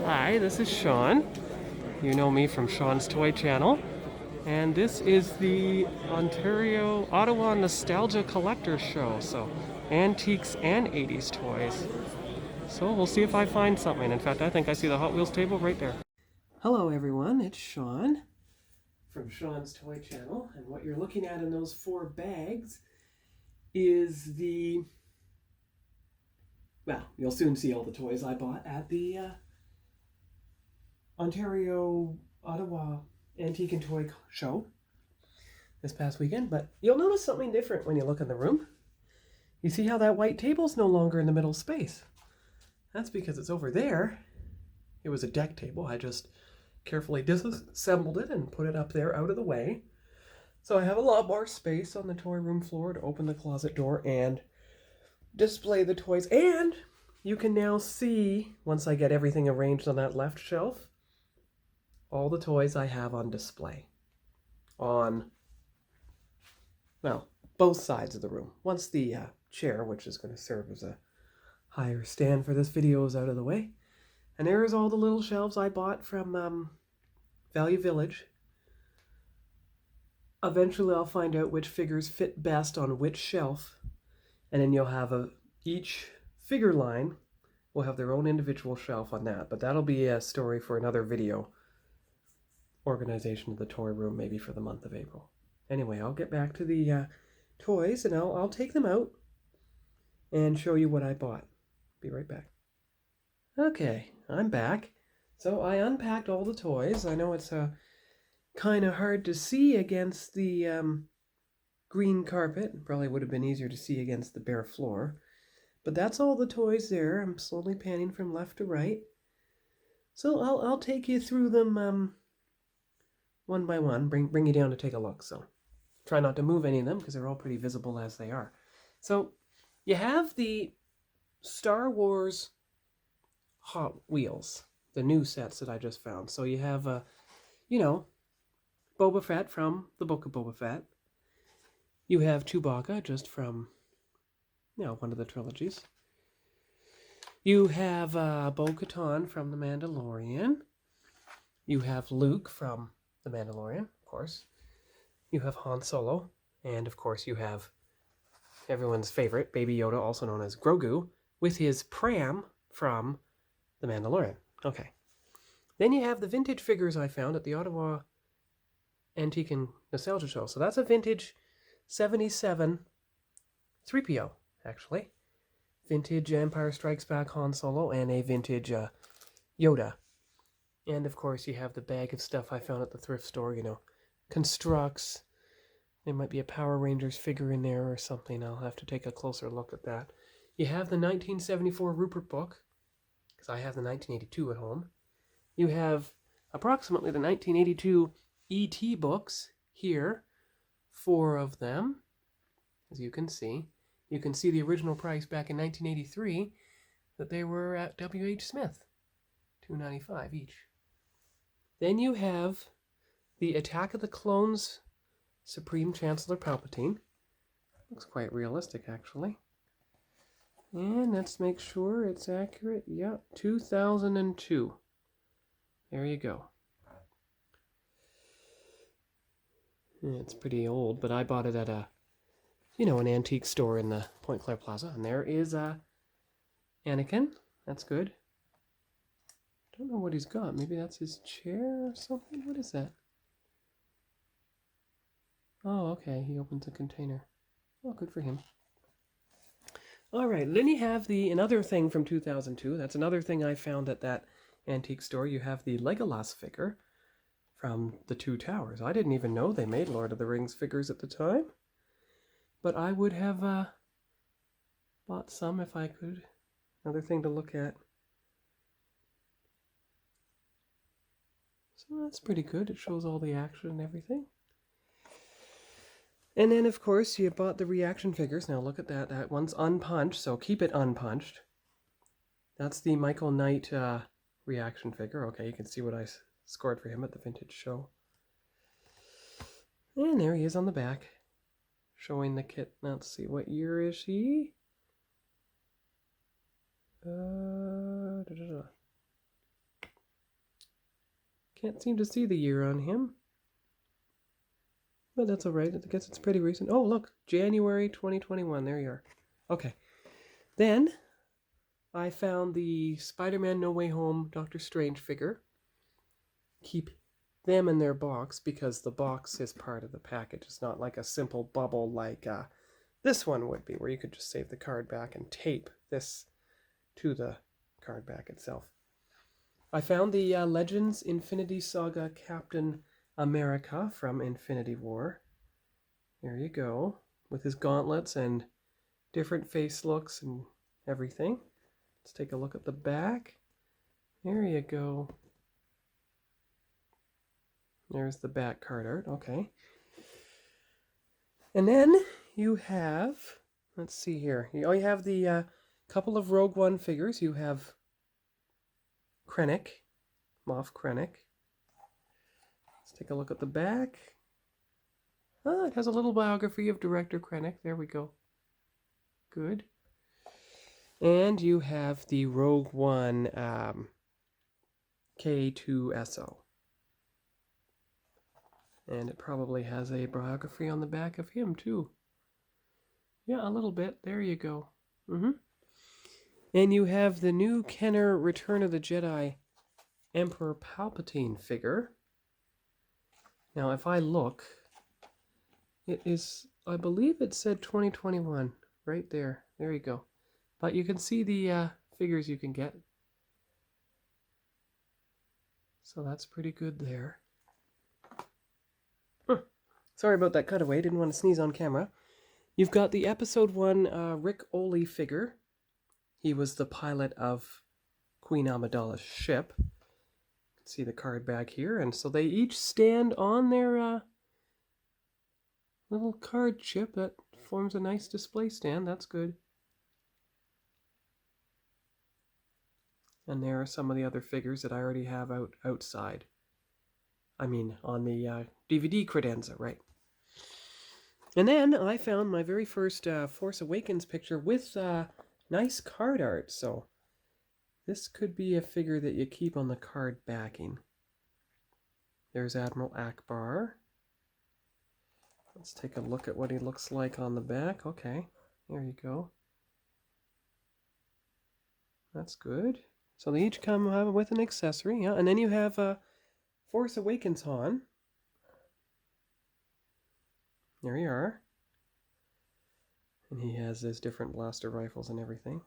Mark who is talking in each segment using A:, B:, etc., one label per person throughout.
A: Hi, this is Sean. You know me from Sean's Toy Channel. And this is the Ottawa Nostalgia Collector Show. So, antiques and 80s toys. So, we'll see if I find something. In fact, I think I see the Hot Wheels table right there. Hello, everyone. It's Sean from Sean's Toy Channel. And what you're looking at in those 4 bags is well, you'll soon see all the toys I bought at the Ottawa Antique and Toy Show this past weekend, but you'll notice something different when you look in the room. You see how that white table's no longer in the middle space. That's because it's over there. It was a deck table. I just carefully disassembled it and put it up there out of the way. So I have a lot more space on the toy room floor to open the closet door and display the toys. And you can now see, once I get everything arranged on that left shelf, all the toys I have on display on, well, both sides of the room. Once the chair, which is going to serve as a higher stand for this video, is out of the way. And there's all the little shelves I bought from Value Village. Eventually I'll find out which figures fit best on which shelf, and then you'll have each figure line will have their own individual shelf on that, but that'll be a story for another video. Organization of the toy room, maybe for the month of April. Anyway, I'll get back to the toys, and I'll take them out and show you what I bought. Be right back. Okay, I'm back. So I unpacked all the toys. I know it's kind of hard to see against the green carpet. Probably would have been easier to see against the bare floor. But that's all the toys there. I'm slowly panning from left to right. So I'll take you through them one by one, bring you down to take a look. So try not to move any of them because they're all pretty visible as they are. So you have the Star Wars Hot Wheels, the new sets that I just found. So you have, Boba Fett from the Book of Boba Fett. You have Chewbacca just from, one of the trilogies. You have Bo-Katan from The Mandalorian. You have Luke from The Mandalorian, of course. You have Han Solo. And, of course, you have everyone's favorite, Baby Yoda, also known as Grogu, with his pram from The Mandalorian. Okay. Then you have the vintage figures I found at the Ottawa Antique and Nostalgia Show. So that's a vintage 77 3PO, actually. Vintage Empire Strikes Back Han Solo and a vintage Yoda. And, of course, you have the bag of stuff I found at the thrift store, Constructs. There might be a Power Rangers figure in there or something. I'll have to take a closer look at that. You have the 1974 Rupert book, because I have the 1982 at home. You have approximately the 1982 E.T. books here, 4 of them, as you can see. You can see the original price back in 1983 that they were at W.H. Smith, $2.95 each. Then you have the Attack of the Clones Supreme Chancellor Palpatine. Looks quite realistic, actually. And let's make sure it's accurate. Yep, 2002. There you go. It's pretty old, but I bought it at an antique store in the Point Claire Plaza. And there is Anakin. That's good. Don't know what he's got. Maybe that's his chair or something? What is that? Oh, okay. He opens a container. Oh, good for him. All right. Then you have another thing from 2002. That's another thing I found at that antique store. You have the Legolas figure from The Two Towers. I didn't even know they made Lord of the Rings figures at the time. But I would have bought some if I could. Another thing to look at. So that's pretty good. It shows all the action and everything. And then, of course, you bought the reaction figures. Now look at that. That one's unpunched, so keep it unpunched. That's the Michael Knight reaction figure. Okay, you can see what I scored for him at the vintage show. And there he is on the back, showing the kit. Now, let's see, what year is he? Can't seem to see the year on him. But that's all right. I guess it's pretty recent. Oh, look. January 2021. There you are. Okay. Then I found the Spider-Man No Way Home Doctor Strange figure. Keep them in their box because the box is part of the package. It's not like a simple bubble like this one would be, where you could just save the card back and tape this to the card back itself. I found the Legends Infinity Saga Captain America from Infinity War. There you go, with his gauntlets and different face looks and everything. Let's take a look at the back. There you go. There's the back card art, okay. And then you have, let's see here. You have the couple of Rogue One figures. You have Krennic, Moff Krennic. Let's take a look at the back. Oh, it has a little biography of Director Krennic. There we go. Good. And you have the Rogue One K2SO. And it probably has a biography on the back of him, too. Yeah, a little bit. There you go. And you have the new Kenner Return of the Jedi Emperor Palpatine figure. Now, if I look, it is, I believe it said 2021 right there. There you go. But you can see the figures you can get. So that's pretty good there. Sorry about that cutaway. Didn't want to sneeze on camera. You've got the Episode 1 Rick Oley figure. He was the pilot of Queen Amidala's ship. You can see the card back here. And so they each stand on their little card chip that forms a nice display stand. That's good. And there are some of the other figures that I already have outside. I mean, on the DVD credenza, right? And then I found my very first Force Awakens picture with nice card art. So this could be a figure that you keep on the card backing. There's Admiral Akbar. Let's take a look at what he looks like on the back. Okay, there you go. That's good. So they each come with an accessory, yeah. And then you have Force Awakens Han. There you are. And he has his different blaster rifles and everything.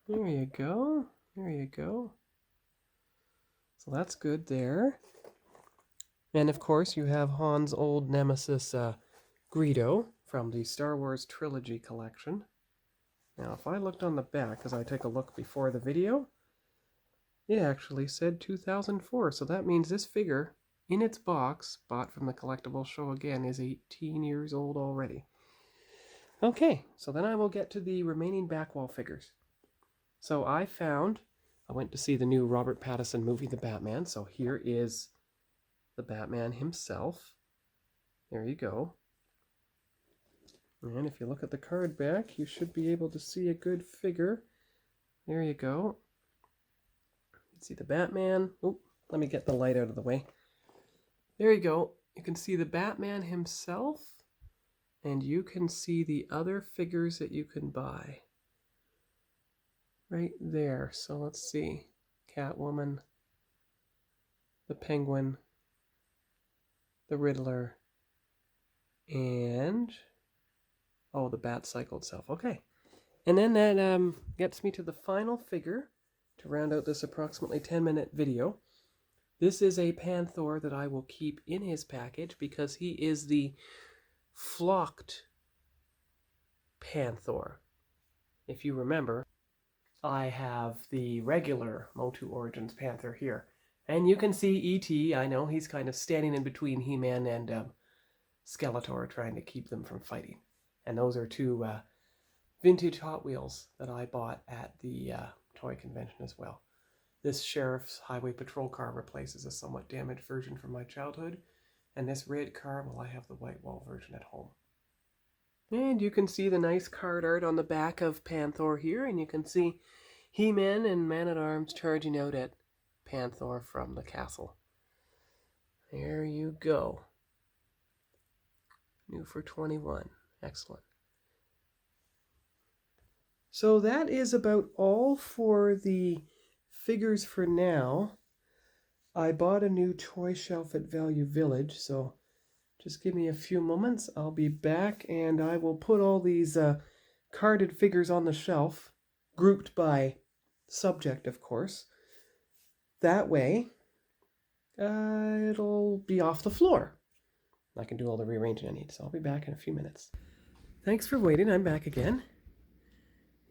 A: There you go. There you go. So that's good there. And of course you have Han's old nemesis Greedo from the Star Wars Trilogy collection. Now if I looked on the back, as I take a look before the video, it actually said 2004. So that means this figure in its box, bought from the Collectible Show again, is 18 years old already. Okay, so then I will get to the remaining back wall figures. So I went to see the new Robert Pattinson movie, The Batman. So here is the Batman himself. There you go. And if you look at the card back, you should be able to see a good figure. There you go. You can see the Batman. Oh, let me get the light out of the way. There you go. You can see the Batman himself, and you can see the other figures that you can buy. Right there. So let's see. Catwoman, the Penguin, the Riddler, and the Bat-Cycle itself. Okay. And then that gets me to the final figure to round out this approximately 10-minute video. This is a Panther that I will keep in his package because he is the flocked Panther. If you remember, I have the regular Motu Origins Panther here. And you can see E.T., I know, he's kind of standing in between He-Man and Skeletor, trying to keep them from fighting. And those are two vintage Hot Wheels that I bought at the toy convention as well. This Sheriff's Highway Patrol car replaces a somewhat damaged version from my childhood. And this red car, well, I have the white wall version at home. And you can see the nice card art on the back of Panther here. And you can see He-Man and Man-at-Arms charging out at Panther from the castle. There you go. New for 21. Excellent. So that is about all for the figures for now. I bought a new toy shelf at Value Village, so just give me a few moments. I'll be back and I will put all these carded figures on the shelf, grouped by subject, of course. That way, it'll be off the floor. I can do all the rearranging I need, so I'll be back in a few minutes. Thanks for waiting. I'm back again.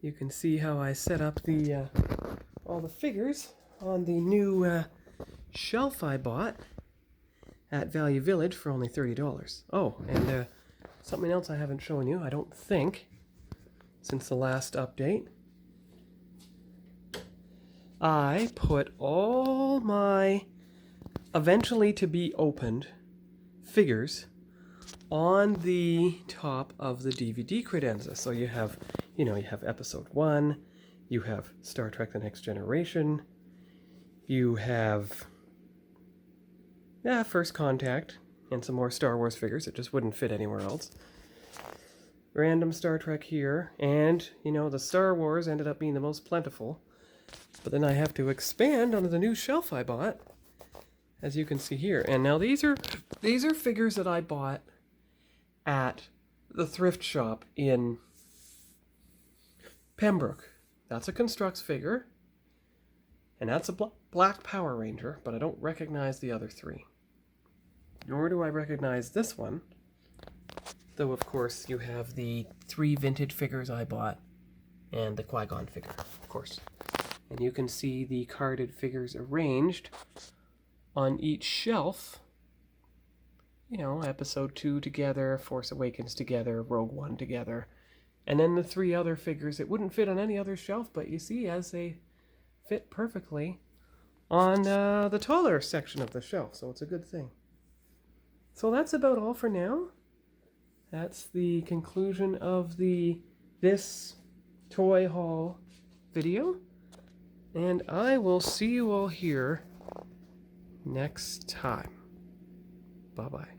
A: You can see how I set up the all the figures on the new shelf I bought at Value Village for only $30. Oh, and something else I haven't shown you, I don't think, since the last update. I put all my eventually to be opened figures on the top of the DVD credenza. So you have, you have Episode 1, you have Star Trek The Next Generation, you have First Contact, and some more Star Wars figures that just wouldn't fit anywhere else. Random Star Trek here, and, the Star Wars ended up being the most plentiful. But then I have to expand onto the new shelf I bought, as you can see here. And now these are figures that I bought at the thrift shop in Pembroke. That's a Constructs figure, and that's a Black Power Ranger, but I don't recognize the other three. Nor do I recognize this one, though of course you have the 3 vintage figures I bought, and the Qui-Gon figure, of course. And you can see the carded figures arranged on each shelf. Episode 2 together, Force Awakens together, Rogue One together. And then the 3 other figures that wouldn't fit on any other shelf, but you see as they fit perfectly on the taller section of the shelf, so it's a good thing. So that's about all for now. That's the conclusion of this toy haul video. And I will see you all here next time. Bye-bye.